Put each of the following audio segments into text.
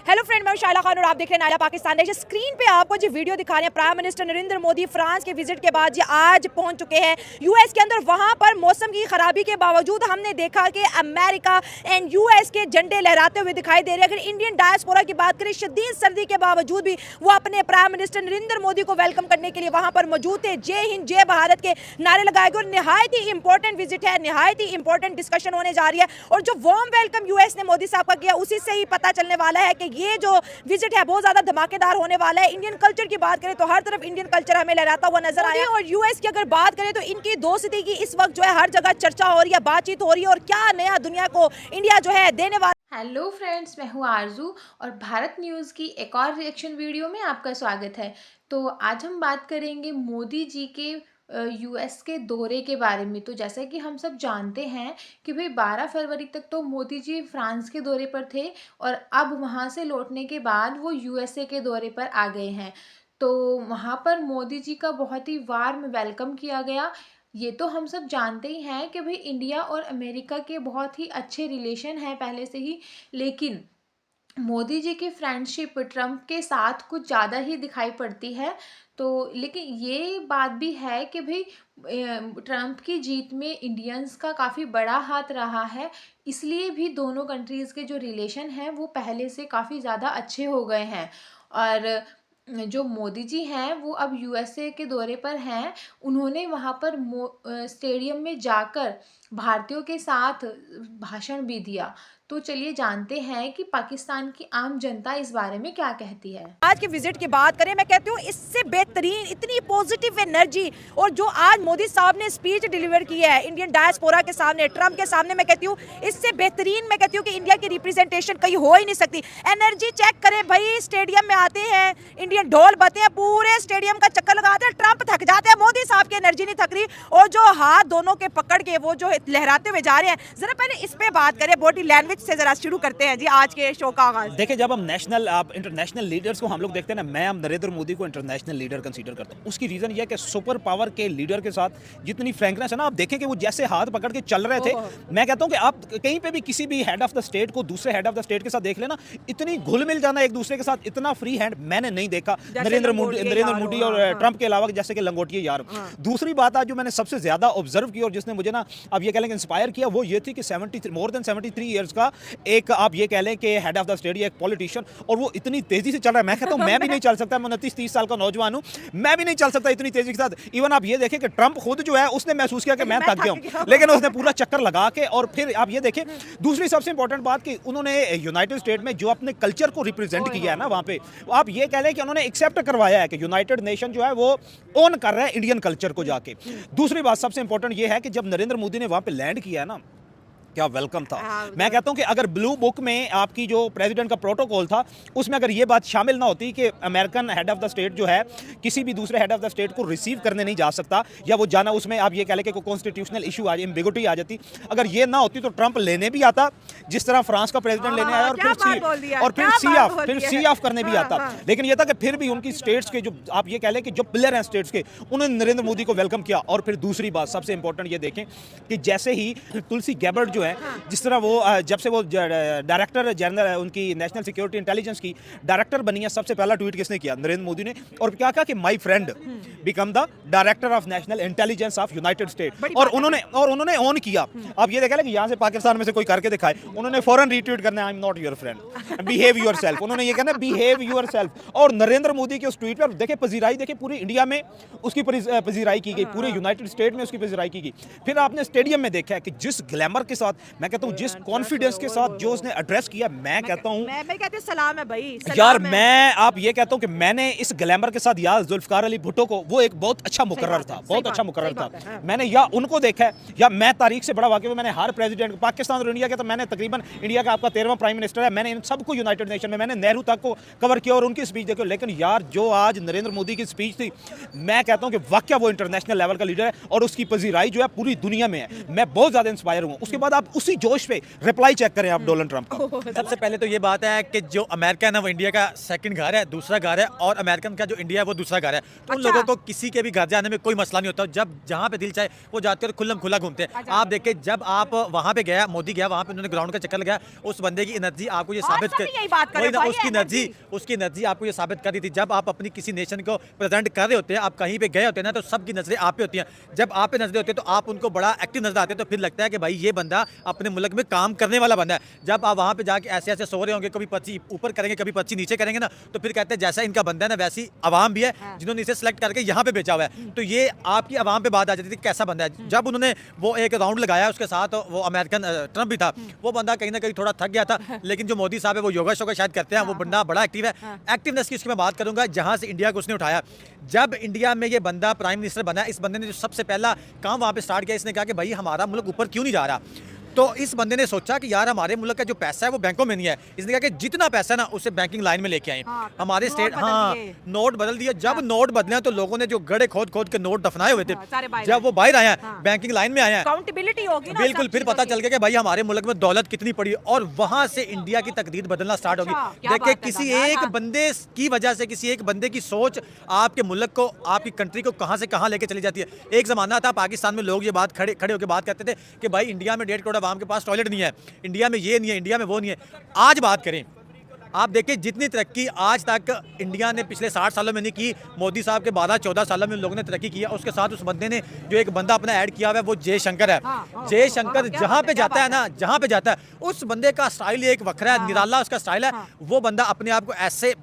Hello friend, मैं शाइला खान और आप देख रहे हैं नाला पाकिस्तान। देखिए स्क्रीन पे आपको जो वीडियो दिखा रहे हैं, prime minister Narendra Modi France के विजिट के बाद ये आज पहुंच चुके हैं यूएस के अंदर। वहां पर मौसम की खराबी के बावजूद हमने देखा कि अमेरिका एंड यूएस के झंडे लहराते हुए दिखाई दे रहे हैं। अगर इंडियन डायस्पोरा की बात करें, शदीद सर्दी के बावजूद भी वो अपने प्राइम मिनिस्टर नरेंद्र मोदी को वेलकम करने के लिए वहां पर मौजूद थे। जय हिंद जय भारत के नारे लगाए गए और निहायत ही इंपॉर्टेंट विजिट है, निहायत ही इंपॉर्टेंट डिस्कशन होने जा रही है। और जो वार्म वेलकम यूएस ने मोदी साहब का किया, उसी से ही पता चलने वाला है कि ये जो विजिट है बहुत ज्यादा धमाकेदार होने वाला है। इंडियन कल्चर की बात करें तो हर तरफ इंडियन कल्चर हमें लहराता हुआ नजर आया। और यूएस की अगर बात करें तो इनकी दोस्ती की इस वक्त जो है हर जगह चर्चा हो रही है, बातचीत हो रही है और क्या नया दुनिया को इंडिया जो है देने वाला। हेलो फ्रेंड्स, मैं हूँ आरजू और भारत न्यूज़ की एक और रिएक्शन वीडियो में आपका स्वागत है। तो आज हम बात करेंगे मोदी जी के यूएस के दौरे के बारे में। तो जैसा कि हम सब जानते हैं कि भाई 12 फरवरी तक तो मोदी जी फ्रांस के दौरे पर थे और अब वहाँ से लौटने के बाद वो यूएसए के दौरे पर आ गए हैं। तो वहाँ पर मोदी जी का बहुत ही वार्म वेलकम किया गया। ये तो हम सब जानते ही हैं कि भाई इंडिया और अमेरिका के बहुत ही अच्छे रिलेशन हैं पहले से ही, लेकिन मोदी जी की फ्रेंडशिप ट्रम्प के साथ कुछ ज़्यादा ही दिखाई पड़ती है। तो लेकिन ये बात भी है कि भाई ट्रम्प की जीत में इंडियंस का काफ़ी बड़ा हाथ रहा है, इसलिए भी दोनों कंट्रीज़ के जो रिलेशन हैं वो पहले से काफ़ी ज़्यादा अच्छे हो गए हैं। और जो मोदी जी हैं वो अब यूएसए के दौरे पर हैं। उन्होंने वहाँ पर स्टेडियम में जाकर भारतीयों के साथ भाषण भी दिया। तो चलिए जानते हैं कि पाकिस्तान की आम जनता इस बारे में क्या कहती है। आज के विजिट की बात करें, मैं कहती हूँ इससे बेहतरीन इतनी पॉजिटिव एनर्जी और जो आज मोदी साहब ने स्पीच डिलीवर की है इंडियन डायस्पोरा के सामने, ट्रम्प के सामने, मैं कहती हूँ इससे बेहतरीन मैं कहती हूँ कि इंडिया की रिप्रेजेंटेशन कहीं हो ही नहीं सकती। एनर्जी चेक करें भाई, स्टेडियम में आते हैं, इंडियन ढोल बजते हैं, पूरे स्टेडियम का चक्कर लगाते हैं, ट्रम्प थक जाते हैं, मोदी साहब की एनर्जी नहीं थक रही और जो हाथ दोनों के पकड़ के वो जो लहराते हुए जा रहे हैं। जरा पहले इस पे बात करें, बॉडी लैंग्वेज से जरा शुरू करते हैं जी आज के शो का आगाज। देखिए, जब हम इंटरनेशनल लीडर्स को हम लोग देखते हैं ना, मैं नरेंद्र मोदी को इंटरनेशनल लीडर कंसीडर करता हूँ। उसकी रीजन ये है कि सुपर पावर के लीडर के साथ जितनी फ्रैंकनेस है ना, आप देखें कि वो जैसे हाथ पकड़ के चल रहे थे। मैं कहता हूँ कि आप कहीं पे भी किसी भी हेड ऑफ द स्टेट को दूसरे हेड ऑफ द स्टेट के साथ देख लेना, इतनी घुल मिल जाना एक दूसरे के साथ, इतना फ्री हैंड मैंने नहीं देखा नरेंद्र मोदी और ट्रंप के अलावा, जैसे कि लंगोटिया यार। दूसरी बात आज जो मैंने सबसे ज्यादा ऑब्जर्व की और जिसने मुझे ना अब ये कह लें इंस्पायर किया, वो ये थी कि मोर देन 73 ईयर्स का एक आप ये कह लें कि हेड ऑफ द स्टेट या एक पॉलिटिशियन, और वो इतनी तेजी से चल रहा है। मैं कहता हूं मैं भी नहीं चल सकता, मैं 29-30 साल का नौजवान हूं, मैं भी नहीं चल सकता इतनी तेजी के साथ। इवन आप ये देखें कि ट्रंप खुद जो है उसने महसूस किया कि मैं थक गया हूं, लेकिन उसने पूरा चक्कर लगा के, और फिर आप ये देखें दूसरी सबसे इंपॉर्टेंट बात कि उन्होंने यूनाइटेड स्टेट में जो अपने कल्चर को रिप्रेजेंट किया है ना, वहां पे आप ये कह लें कि उन्होंने एक्सेप्ट करवाया है कि यूनाइटेड नेशन जो है वो ओन कर रहा है इंडियन कल्चर को जाके। दूसरी बात सबसे इंपॉर्टेंट ये है कि जब नरेंद्र मोदी ने वहां पे लैंड किया है ना, क्या वेलकम था। मैं कहता हूं कि अगर ब्लू बुक में आपकी जो प्रेसिडेंट का प्रोटोकॉल था उसमें अगर ये बात शामिल ना होती कि American head of the state जो है किसी भी दूसरे हेड ऑफ द स्टेट को रिसीव करने नहीं जा सकता, या वो जाना, उसमें आप ये कह लें कि कोई कॉन्स्टिट्यूशनल इशू आ जाए, एम्बिगुइटी आ जाती, अगर ये ना होती तो ट्रंप लेने भी आता जिस तरह फ्रांस का प्रेसिडेंट लेने आया, और फिर सी ऑफ करने भी आता। लेकिन ये था कि फिर भी उनकी स्टेट्स के जो आप ये कह लें कि जो पिलर हैं स्टेट्स के, उन्होंने नरेंद्र मोदी को वेलकम किया। और फिर दूसरी बात सबसे इंपॉर्टेंट ये देखें कि जैसे ही तुलसी गैबर्ट जो है, जिस तरह वो जब से वो डायरेक्टर जनरल उनकी नेशनल सिक्योरिटी इंटेलिजेंस की डायरेक्टर बनी है, सबसे पहला ट्वीट किसने किया? नरेंद्र मोदी ने। और क्या कहा कि my friend become the director of national intelligence of United state. और उन्होंने ऑन किया। अब ये देखा कि यहां से पाकिस्तान में से कोई करके दिखाए, उन्होंने फौरन रीट्वीट करना है, I am not your friend, behave yourself. उन्होंने ये कहना बिहेव योरसेल्फ। और नरेंद्र मोदी के उस ट्वीट पर देखिए पजीराई, देखिए पूरे इंडिया में उसकी पजीराई की गई, पूरे यूनाइटेड स्टेट में उसकी पजीराई की गई। फिर आपने स्टेडियम में देखा है कि जिस ग्लैमर के साथ, मैं कहता हूं जिस कॉन्फिडेंस के साथ जो उसने एड्रेस किया, मैं कहता हूं मैं कहती हूं सलाम है भाई, यार। मैं आप ये कहता हूं कि मैंने इस ग्लैमर के साथ यार जुल्फकार अली भुट्टो को, वो एक बहुत अच्छा मुकर्रर था, बहुत अच्छा मुकर्रर था। मैंने या उनको देखा है, या मैं तारीख से बड़ा वाकई में मैंने हर प्रेसिडेंट, पाकिस्तान और इंडिया के, तो मैंने तकरीबन इंडिया का आपका 13वां प्राइम मिनिस्टर है, मैंने इन सबको यूनाइटेड नेशन में, मैंने नेहरू तक को कवर किया और उनकी स्पीच देखो। लेकिन यार जो आज नरेंद्र मोदी की स्पीच थी, मैं कहता हूं कि वाकई वो इंटरनेशनल लेवल का लीडर है और उसकी पजीराई जो है पूरी दुनिया में है। मैं बहुत ज्यादा इंस्पायर हूं। उसके बाद आप आप उसी जोश पे रिप्लाई चेक करें आप डोनाल्ड ट्रंप का। सबसे पहले तो ये बात है कि जो अमेरिका है ना वो इंडिया का सेकंड घर है, दूसरा घर है, और अमेरिकन का जो इंडिया है वो दूसरा घर है। तो उन अच्छा। लोगों को किसी के भी घर जाने में कोई मसला नहीं होता, जब जहाँ पे दिल चाहे वो जाते हैं खुल्लम खुला घूमते हैं। अच्छा। आप देखिए जब आप वहाँ पे गया, मोदी गया वहाँ पे, उन्होंने ग्राउंड का चक्कर लगाया, उस बंदे की एनर्जी आपको ये साबित सब यही बात कर रहे वही ना, भाई, उसकी एनर्जी आपको ये साबित कर रही थी। जब आप अपनी किसी नेशन को प्रेजेंट कर रहे होते हैं, आप कहीं पे गए होते हैं ना, तो सबकी नजरें आप पे होती हैं। जब आप पे नजरें होती है तो आप उनको बड़ा एक्टिव नजर आते हैं, तो फिर लगता है कि भाई ये बंदा अपने मुल्क में काम करने वाला बंदा है। जब आप वहाँ पे जाके ऐसे ऐसे सो रहे होंगे, कभी पर्ची ऊपर करेंगे कभी पर्ची नीचे करेंगे ना, तो फिर कहते हैं जैसा इनका बंदा है ना वैसी आवाम भी है जिन्होंने इसे सेलेक्ट करके यहाँ पे बेचा हुआ है। तो ये आपकी आवाम पे बात आ जाती थी कैसा बंदा है। जब उन्होंने वो एक राउंड लगाया, उसके साथ वो अमेरिकन ट्रंप भी था, वो बंदा कहीं ना कहीं थोड़ा थक गया था। लेकिन जो मोदी साहब है वो योगा शोगा शायद करते हैं, वो बंदा बड़ा एक्टिव है। एक्टिवनेस की उसकी मैं बात करूंगा, जहां से इंडिया को उसने उठाया। जब इंडिया में ये बंदा प्राइम मिनिस्टर बना, इस बंदे ने जो सबसे पहला काम वहाँ पे स्टार्ट किया, इसने कहा कि भाई हमारा मुल्क ऊपर क्यों नहीं जा रहा। तो इस बंदे ने सोचा कि यार हमारे मुल्क का जो पैसा है वो बैंकों में नहीं है। इसने कहा कि जितना पैसा है ना उसे बैंकिंग लाइन में लेके आए। हाँ, हमारे नोट स्टेट बदल दिए। नोट बदल दिए। जब नोट बदले तो लोगों ने जो गड़े खोद खोद के नोट दफनाए हुए थे, सारे बाहर जब वो बाहर आए हैं, हाँ। बैंकिंग लाइन में आए हैं, अकाउंटेबिलिटी होगी ना, बिल्कुल सब फिर चीज़ों पता की। चल गया कि भाई हमारे मुल्क में दौलत कितनी पड़ी, और वहां से इंडिया की तकदीर बदलना स्टार्ट होगी। अच्छा, क्या देखिए बात है किसी दादा, एक हाँ। बंदे की वजह से, किसी एक बंदे की सोच आपके मुल्क को, आपकी कंट्री को कहां से कहां लेके चली जाती है। एक जमाना था पाकिस्तान में लोग ये बात खड़े होकर बात करते थे कि भाई इंडिया में 1.5 करोड़ आवाम के पास टॉयलेट नहीं है, इंडिया में ये नहीं है, इंडिया में वो नहीं है। आज बात करें, आप देखिए जितनी तरक्की आज तक इंडिया ने पिछले 60 सालों में नहीं की, मोदी साहब के 12-14 सालों में लोगों ने तरक्की किया। उसके साथ उस बंदे ने जो एक बंदा अपना ऐड किया हुआ है वो जयशंकर है। जयशंकर क्या जहाँ बात पे है, क्या जाता है बात ना, जहाँ पे जाता है उस बंदे का स्टाइल एक वखरा है, निराला उसका स्टाइल है। वो बंदा अपने आप को ऐसे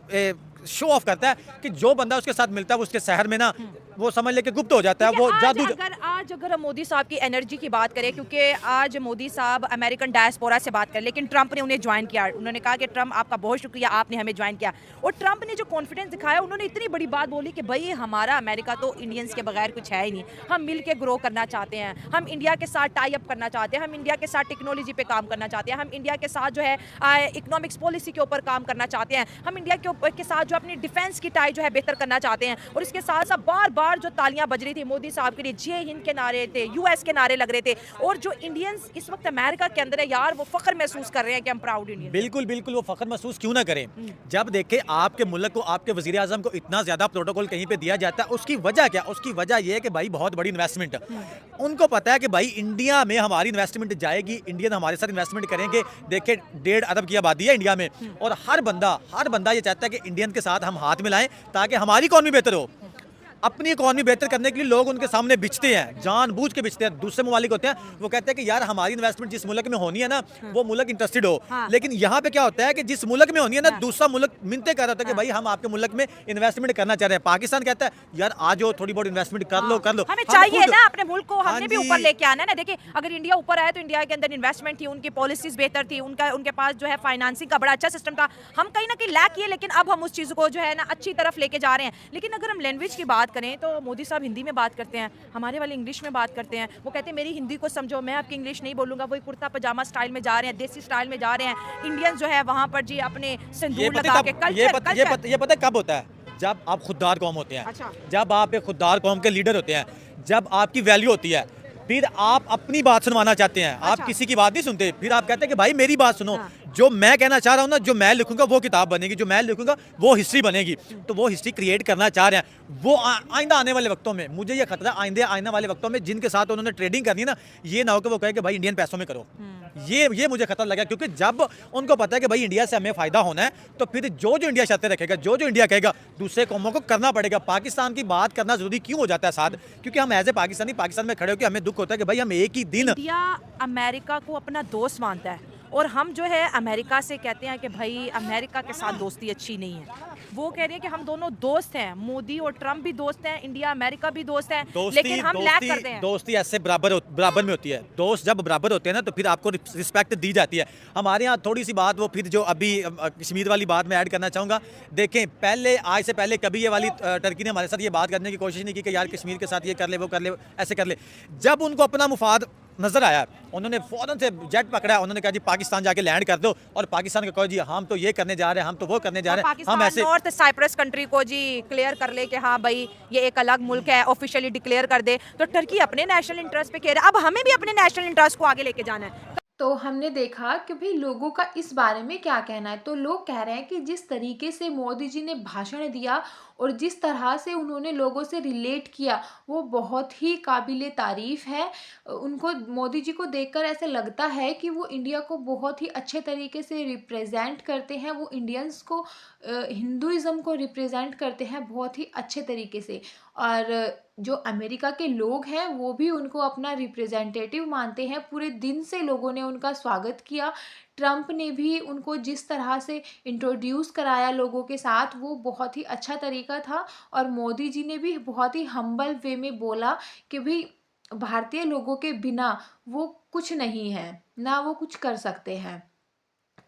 शो ऑफ करता है कि जो बंदा उसके साथ मिलता है वो उसके शहर में ना वो समझ लेके गुप्त हो जाता है। वो जादू आज अगर हम मोदी साहब की एनर्जी की बात करें, क्योंकि आज मोदी साहब अमेरिकन डायस्पोरा से बात करें, लेकिन ट्रंप ने उन्हें ज्वाइन किया। उन्होंने कहा कि ट्रंप आपका बहुत शुक्रिया, आपने हमें ज्वाइन किया। और ट्रंप ने जो कॉन्फिडेंस दिखाया, उन्होंने इतनी बड़ी बात बोली कि भाई हमारा अमेरिका तो इंडियंस के बगैर कुछ है ही नहीं, हम मिल के ग्रो करना चाहते हैं, हम इंडिया के साथ टाई अप करना चाहते हैं, हम इंडिया के साथ टेक्नोलॉजी पे काम करना चाहते हैं, हम इंडिया के साथ जो है इकोनॉमिक्स पॉलिसी के ऊपर काम करना चाहते हैं, हम इंडिया के साथ जो अपनी डिफेंस की टाई जो है बेहतर करना चाहते हैं। और इसके साथ साथ बार बार जो तालियां बज रही थी मोदी साहब के लिए, जय हिंद के नारे थे, यूएस के नारे लग रहे थे। और जो इंडियंस इस वक्त अमेरिका के अंदर है यार, वो फख्र महसूस कर रहे हैं कि हम प्राउड इंडियन। बिल्कुल बिल्कुल, वो फख्र महसूस क्यों ना करें। जब देखे आपके मुल्क को, आपके वजीर आजम को इतना ज्यादा प्रोटोकॉल कहीं पे दिया जाता है, उसकी वजह क्या? उसकी वजह यह है कि भाई बहुत बड़ी इन्वेस्टमेंट, उनको पता है कि भाई इंडिया में हमारी इन्वेस्टमेंट जाएगी, इंडियन हमारे साथ इन्वेस्टमेंट करेंगे। देखिए 1.5 अरब की आबादी है इंडिया में, और हर बंदा ये चाहता है कि इंडियन के साथ हम हाथ मिलाएं ताकि हमारी इकॉनमी बेहतर हो। अपनी इकॉनमी बेहतर करने के लिए लोग उनके सामने बिचते हैं, जानबूझ के बिचते हैं। दूसरे ममालिक होते हैं वो कहते हैं कि यार हमारी इन्वेस्टमेंट जिस मुल्क में होनी है ना, वो मुल्क इंटरेस्टेड हो। लेकिन यहाँ पे क्या होता है कि जिस मुल्क में होनी है ना, दूसरा मुल्क मिन्नतें कर रहा होता है कि भाई हम आपके मुल्क में इन्वेस्टमेंट करना चाह रहे हैं। पाकिस्तान कहता है यार आज थोड़ी बहुत इन्वेस्टमेंट कर लो हमें हम चाहिए खुद- ना अपने मुल्क को, हाँ हमने भी जी। ऊपर लेके आना है ना। देखिए अगर इंडिया ऊपर आया तो इंडिया के अंदर इन्वेस्टमेंट थी, उनकी पॉलिसीज बेहतर थी, उनके पास जो है फाइनेंसिंग का बड़ा अच्छा सिस्टम था। हम कहीं ना कहीं लैक किए, लेकिन अब हम उस चीज़ को जो है ना अच्छी तरफ लेके जा रहे हैं। लेकिन अगर हम लैंग्वेज की बात करें तो मोदी साहब हिंदी में बात करते हैं, हमारे वाले इंग्लिश में बात करते हैं। वो कहते हैं मेरी हिंदी को समझो, मैं आपकी इंग्लिश नहीं बोलूंगा। वही कुर्ता पजामा स्टाइल में जा रहे हैं, देसी स्टाइल में जा रहे हैं। इंडियंस जो है वहाँ पर जी अपने सिंदूर लगा के ये पता कब होता है? जब आप खुददार कौम होते हैं। अच्छा। जब आप एक खुददार कौम के लीडर होते हैं, जब आपकी वैल्यू होती है, फिर आप अपनी बात सुनवाना चाहते हैं। आप किसी की बात नहीं सुनते, फिर आप कहते हैं कि भाई मेरी बात सुनो। जो मैं कहना चाह रहा हूँ ना, जो मैं लिखूंगा वो किताब बनेगी, जो मैं लिखूंगा वो हिस्ट्री बनेगी। तो वो हिस्ट्री क्रिएट करना चाह रहे हैं। वो आइंदा आने वाले वक्तों में, मुझे ये खतरा आने वाले वक्तों में जिनके साथ उन्होंने ट्रेडिंग करनी है ना, ये ना हो कि वो कहे कि भाई इंडियन पैसों में करो। ये मुझे खतरा लगा, क्योंकि जब उनको पता है कि भाई इंडिया से हमें फायदा होना है, तो फिर जो इंडिया शर्तें रखेगा, जो इंडिया कहेगा, दूसरे कौमों को करना पड़ेगा। पाकिस्तान की बात करना जरूरी क्यों हो जाता है साथ? क्योंकि हम एज ए पाकिस्तान में खड़े होकर हमें दुख होता है कि भाई हम एक ही दिन इंडिया अमेरिका को अपना दोस्त मानता है, और हम जो है अमेरिका से कहते हैं कि भाई अमेरिका के साथ दोस्ती अच्छी नहीं है। वो कह रहे हैं कि हम दोनों दोस्त हैं, मोदी और ट्रंप भी दोस्त हैं, इंडिया अमेरिका भी दोस्त है, लेकिन हम लैक करते हैं। दोस्ती ऐसे बराबर में होती है। दोस्त जब बराबर होते हैं ना, तो फिर आपको रिस्पेक्ट दी जाती है। हमारे यहाँ थोड़ी सी बात, वो फिर जो अभी कश्मीर वाली बात में ऐड करना चाहूँगा। देखें आज से पहले कभी ये वाली टर्की ने हमारे साथ ये बात करने की कोशिश नहीं की कि यार कश्मीर के साथ ये कर ले, वो कर ले, ऐसे कर ले। जब उनको अपना मुफाद नजर आया, उन्होंने फौरन से जेट पकड़ा, उन्होंने कहा जी पाकिस्तान जाके लैंड कर दो, और पाकिस्तान को कहो जी हम तो ये करने जा रहे हैं, हम तो वो करने जा रहे हैं। हम ऐसे नॉर्थ साइप्रस कंट्री को जी क्लियर कर ले कि हाँ भाई ये एक अलग मुल्क है, ऑफिशियली डिक्लेयर कर दे। तो टर्की अपने नेशनल इंटरेस्ट पे कह रहा है, अब हमें भी अपने नेशनल इंटरेस्ट को आगे लेके जाना है। तो हमने देखा कि भाई लोगों का इस बारे में क्या कहना है। तो लोग कह रहे हैं कि जिस तरीके से मोदी जी ने भाषण दिया और जिस तरह से उन्होंने लोगों से रिलेट किया, वो बहुत ही काबिले तारीफ़ है। उनको, मोदी जी को देखकर ऐसे लगता है कि वो इंडिया को बहुत ही अच्छे तरीके से रिप्रेजेंट करते हैं, वो इंडियंस को, हिंदुइज़्म को रिप्रेजेंट करते हैं बहुत ही अच्छे तरीके से। और जो अमेरिका के लोग हैं वो भी उनको अपना रिप्रेजेंटेटिव मानते हैं। पूरे दिन से लोगों ने उनका स्वागत किया। ट्रंप ने भी उनको जिस तरह से इंट्रोड्यूस कराया लोगों के साथ, वो बहुत ही अच्छा तरीका था। और मोदी जी ने भी बहुत ही हम्बल वे में बोला कि भाई भारतीय लोगों के बिना वो कुछ नहीं है, ना वो कुछ कर सकते हैं।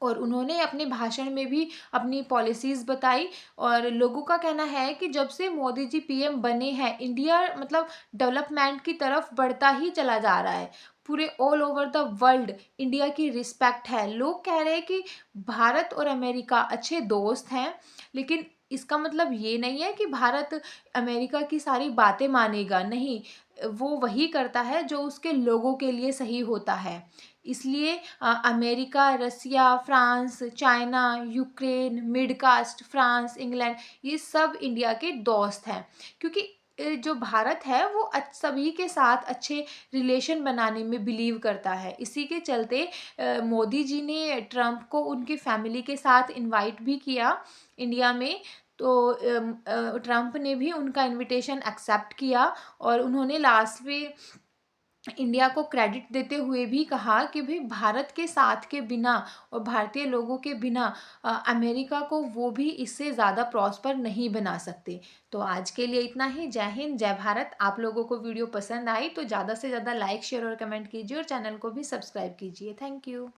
और उन्होंने अपने भाषण में भी अपनी पॉलिसीज़ बताई। और लोगों का कहना है कि जब से मोदी जी पीएम बने हैं, इंडिया मतलब डेवलपमेंट की तरफ बढ़ता ही चला जा रहा है। पूरे all over the world India की रिस्पेक्ट है। लोग कह रहे हैं कि भारत और अमेरिका अच्छे दोस्त हैं, लेकिन इसका मतलब ये नहीं है कि भारत अमेरिका की सारी बातें मानेगा, नहीं। वो वही करता है जो उसके लोगों के लिए सही होता है। इसलिए America, Russia, France, China, Ukraine, Mideast, France, England, ये सब इंडिया के दोस्त हैं। क्योंकि जो भारत है वो सभी के साथ अच्छे रिलेशन बनाने में बिलीव करता है। इसी के चलते मोदी जी ने ट्रंप को उनकी फैमिली के साथ इनवाइट भी किया इंडिया में। तो ट्रंप ने भी उनका इनविटेशन एक्सेप्ट किया। और उन्होंने लास्ट में इंडिया को क्रेडिट देते हुए भी कहा कि भाई भारत के साथ के बिना और भारतीय लोगों के बिना अमेरिका को वो भी इससे ज़्यादा प्रॉस्पर नहीं बना सकते। तो आज के लिए इतना ही। जय हिंद, जय भारत। आप लोगों को वीडियो पसंद आई तो ज़्यादा से ज़्यादा लाइक, शेयर और कमेंट कीजिए और चैनल को भी सब्सक्राइब कीजिए। Thank you.